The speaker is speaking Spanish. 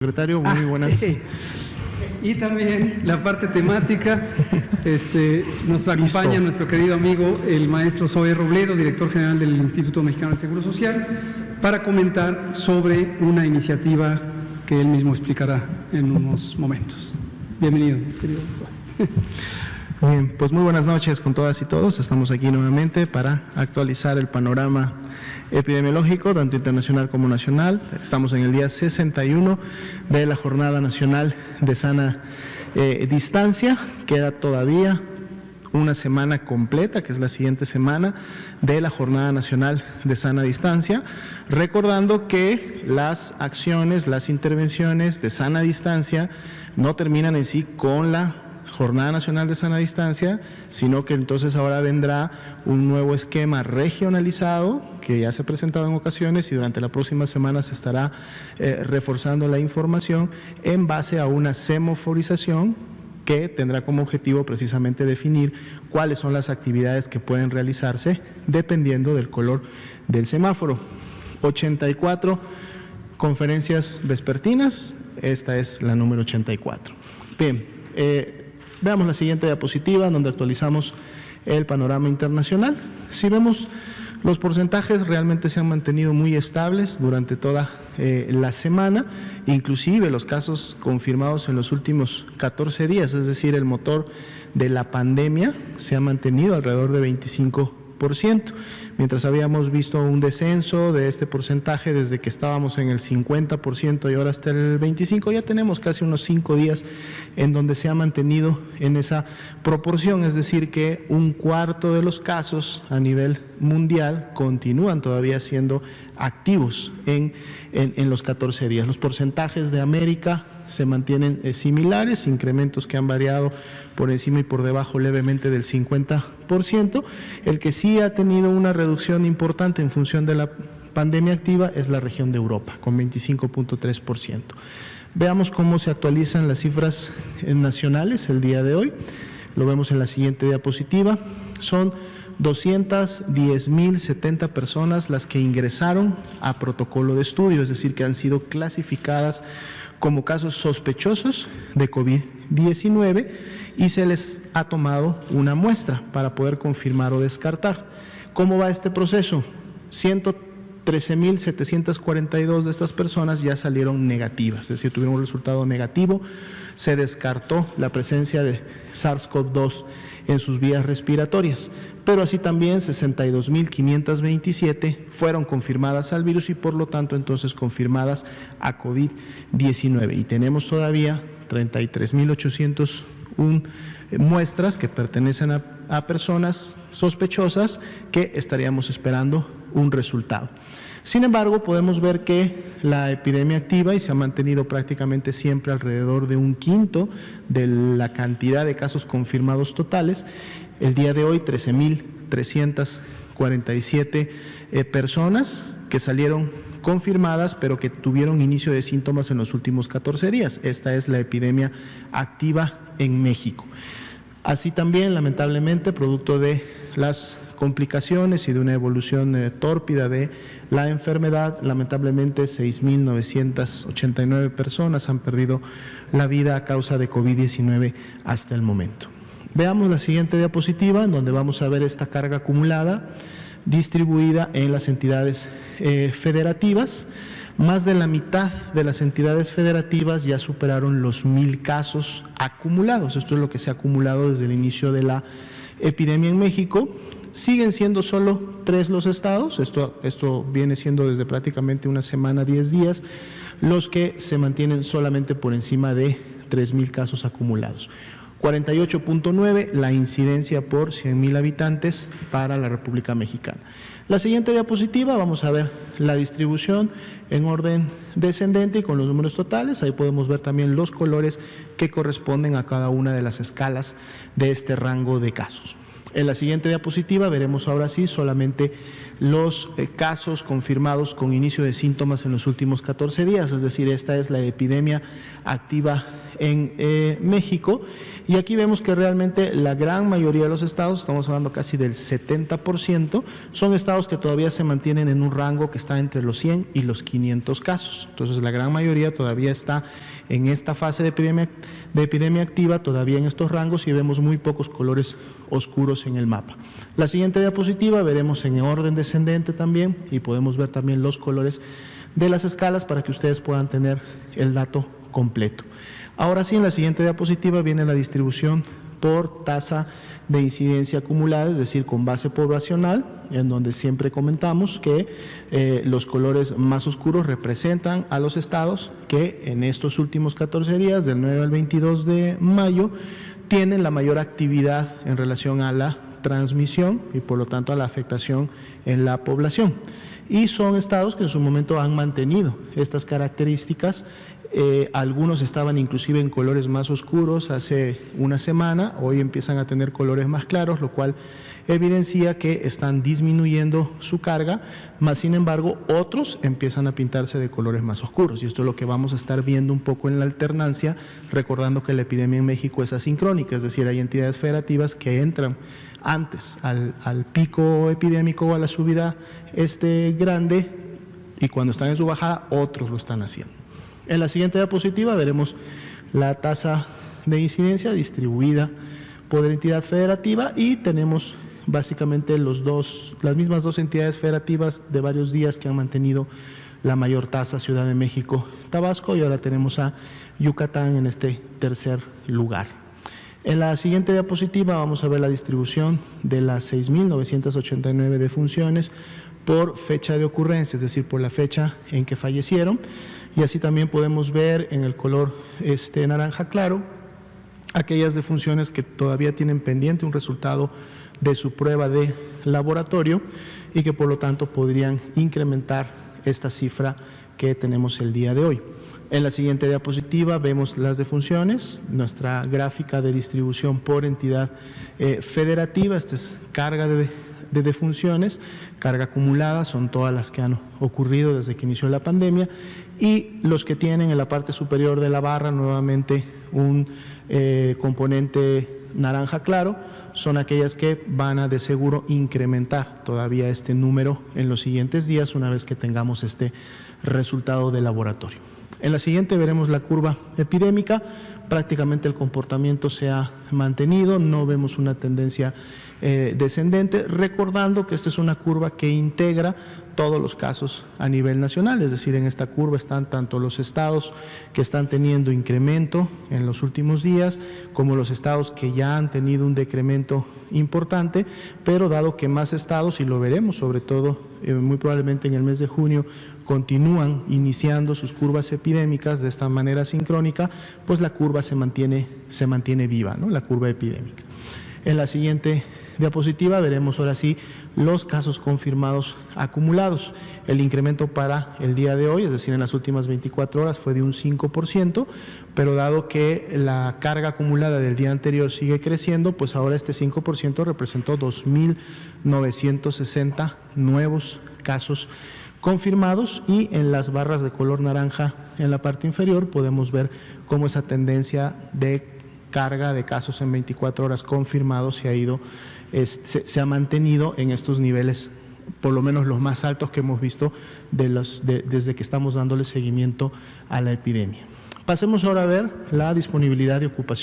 Secretario, muy buenas. Y también la parte temática, nos acompaña nuestro querido amigo, el maestro Zoe Robledo, director general del Instituto Mexicano del Seguro Social, para comentar sobre una iniciativa que él mismo explicará en unos momentos. Bienvenido, querido Zoe. Bien, pues muy buenas noches con todas y todos. Estamos aquí nuevamente para actualizar el panorama epidemiológico, tanto internacional como nacional. Estamos en el día 61 de la Jornada Nacional de Sana Distancia. Queda todavía una semana completa, que es la siguiente semana, de la Jornada Nacional de Sana Distancia, recordando que las acciones, las intervenciones de sana distancia no terminan en sí con la Jornada Nacional de Sana Distancia, sino que entonces ahora vendrá un nuevo esquema regionalizado que ya se ha presentado en ocasiones y durante la próxima semana se estará reforzando la información en base a una semaforización que tendrá como objetivo precisamente definir cuáles son las actividades que pueden realizarse dependiendo del color del semáforo. 84 conferencias vespertinas, esta es la número 84. Bien, veamos la siguiente diapositiva donde actualizamos el panorama internacional. Si vemos, los porcentajes realmente se han mantenido muy estables durante toda la semana, inclusive los casos confirmados en los últimos 14 días, es decir, el motor de la pandemia se ha mantenido alrededor de 25%, mientras habíamos visto un descenso de este porcentaje desde que estábamos en el 50% y ahora hasta el 25%, ya tenemos casi unos 5 días en donde se ha mantenido en esa proporción, es decir, que un cuarto de los casos a nivel mundial continúan todavía siendo activos en los 14 días. Los porcentajes de América se mantienen similares, incrementos que han variado por encima y por debajo levemente del 50%. El que sí ha tenido una reducción importante en función de la pandemia activa es la región de Europa, con 25.3%. Veamos cómo se actualizan las cifras nacionales el día de hoy. Lo vemos en la siguiente diapositiva. Son 210.070 personas las que ingresaron a protocolo de estudio, es decir, que han sido clasificadas como casos sospechosos de COVID-19 y se les ha tomado una muestra para poder confirmar o descartar. ¿Cómo va este proceso? 113.742 de estas personas ya salieron negativas, es decir, tuvieron un resultado negativo, se descartó la presencia de SARS-CoV-2 en sus vías respiratorias, pero así también 62.527 fueron confirmadas al virus y por lo tanto entonces confirmadas a COVID-19 y tenemos todavía 33.801 muestras que pertenecen a personas sospechosas que estaríamos esperando un resultado. Sin embargo, podemos ver que la epidemia activa y se ha mantenido prácticamente siempre alrededor de un quinto de la cantidad de casos confirmados totales. El día de hoy, 13.347 personas que salieron confirmadas, pero que tuvieron inicio de síntomas en los últimos 14 días. Esta es la epidemia activa en México. Así también, lamentablemente, producto de las complicaciones y de una evolución tórpida de la enfermedad, lamentablemente 6.989 personas han perdido la vida a causa de COVID-19 hasta el momento. Veamos la siguiente diapositiva, en donde vamos a ver esta carga acumulada distribuida en las entidades federativas. Más de la mitad de las entidades federativas ya superaron los 1,000 casos acumulados. Esto es lo que se ha acumulado desde el inicio de la epidemia en México. Siguen siendo solo 3 los estados, esto viene siendo desde prácticamente una semana, 10 días, los que se mantienen solamente por encima de 3,000 casos acumulados. 48.9 la incidencia por 100,000 habitantes para la República Mexicana. La siguiente diapositiva vamos a ver la distribución en orden descendente y con los números totales. Ahí podemos ver también los colores que corresponden a cada una de las escalas de este rango de casos. En la siguiente diapositiva veremos ahora sí solamente los casos confirmados con inicio de síntomas en los últimos 14 días, es decir, esta es la epidemia activa en México, y aquí vemos que realmente la gran mayoría de los estados, estamos hablando casi del 70%, son estados que todavía se mantienen en un rango que está entre los 100 y los 500 casos. Entonces la gran mayoría todavía está en esta fase de epidemia activa, todavía en estos rangos, y vemos muy pocos colores oscuros en el mapa. La siguiente diapositiva veremos en orden descendente también, y podemos ver también los colores de las escalas para que ustedes puedan tener el dato completo. Ahora sí, en la siguiente diapositiva viene la distribución por tasa de incidencia acumulada, es decir, con base poblacional, en donde siempre comentamos que los colores más oscuros representan a los estados que en estos últimos 14 días, del 9 al 22 de mayo, tienen la mayor actividad en relación a la transmisión y por lo tanto a la afectación en la población. Y son estados que en su momento han mantenido estas características. Algunos estaban inclusive en colores más oscuros hace una semana, hoy empiezan a tener colores más claros, lo cual evidencia que están disminuyendo su carga, más sin embargo otros empiezan a pintarse de colores más oscuros, y esto es lo que vamos a estar viendo un poco en la alternancia, recordando que la epidemia en México es asincrónica, es decir, hay entidades federativas que entran antes al pico epidémico o a la subida grande, y cuando están en su bajada otros lo están haciendo. En la siguiente diapositiva veremos la tasa de incidencia distribuida por entidad federativa, y tenemos básicamente las mismas dos entidades federativas de varios días que han mantenido la mayor tasa: Ciudad de México, Tabasco, y ahora tenemos a Yucatán en este tercer lugar. En la siguiente diapositiva vamos a ver la distribución de las 6.989 defunciones por fecha de ocurrencia, es decir, por la fecha en que fallecieron, y así también podemos ver en el color naranja claro aquellas defunciones que todavía tienen pendiente un resultado de su prueba de laboratorio y que por lo tanto podrían incrementar esta cifra que tenemos el día de hoy. En la siguiente diapositiva vemos las defunciones, nuestra gráfica de distribución por entidad federativa. Esta es carga de defunciones, carga acumulada, son todas las que han ocurrido desde que inició la pandemia, y los que tienen en la parte superior de la barra nuevamente un componente naranja claro son aquellas que van a de seguro incrementar todavía este número en los siguientes días una vez que tengamos este resultado de laboratorio. En la siguiente veremos la curva epidémica. Prácticamente el comportamiento se ha mantenido, no vemos una tendencia descendente, recordando que esta es una curva que integra todos los casos a nivel nacional, es decir, en esta curva están tanto los estados que están teniendo incremento en los últimos días, como los estados que ya han tenido un decremento importante, pero dado que más estados, y lo veremos sobre todo muy probablemente en el mes de junio, continúan iniciando sus curvas epidémicas de esta manera sincrónica, pues la curva se mantiene viva, ¿no? La curva epidémica. En la siguiente diapositiva veremos ahora sí los casos confirmados acumulados. El incremento para el día de hoy, es decir, en las últimas 24 horas, fue de un 5%, pero dado que la carga acumulada del día anterior sigue creciendo, pues ahora este 5% representó 2.960 nuevos casos confirmados, y en las barras de color naranja en la parte inferior podemos ver cómo esa tendencia de carga de casos en 24 horas confirmados se ha mantenido en estos niveles, por lo menos los más altos que hemos visto desde que estamos dándole seguimiento a la epidemia. Pasemos ahora a ver la disponibilidad de ocupación.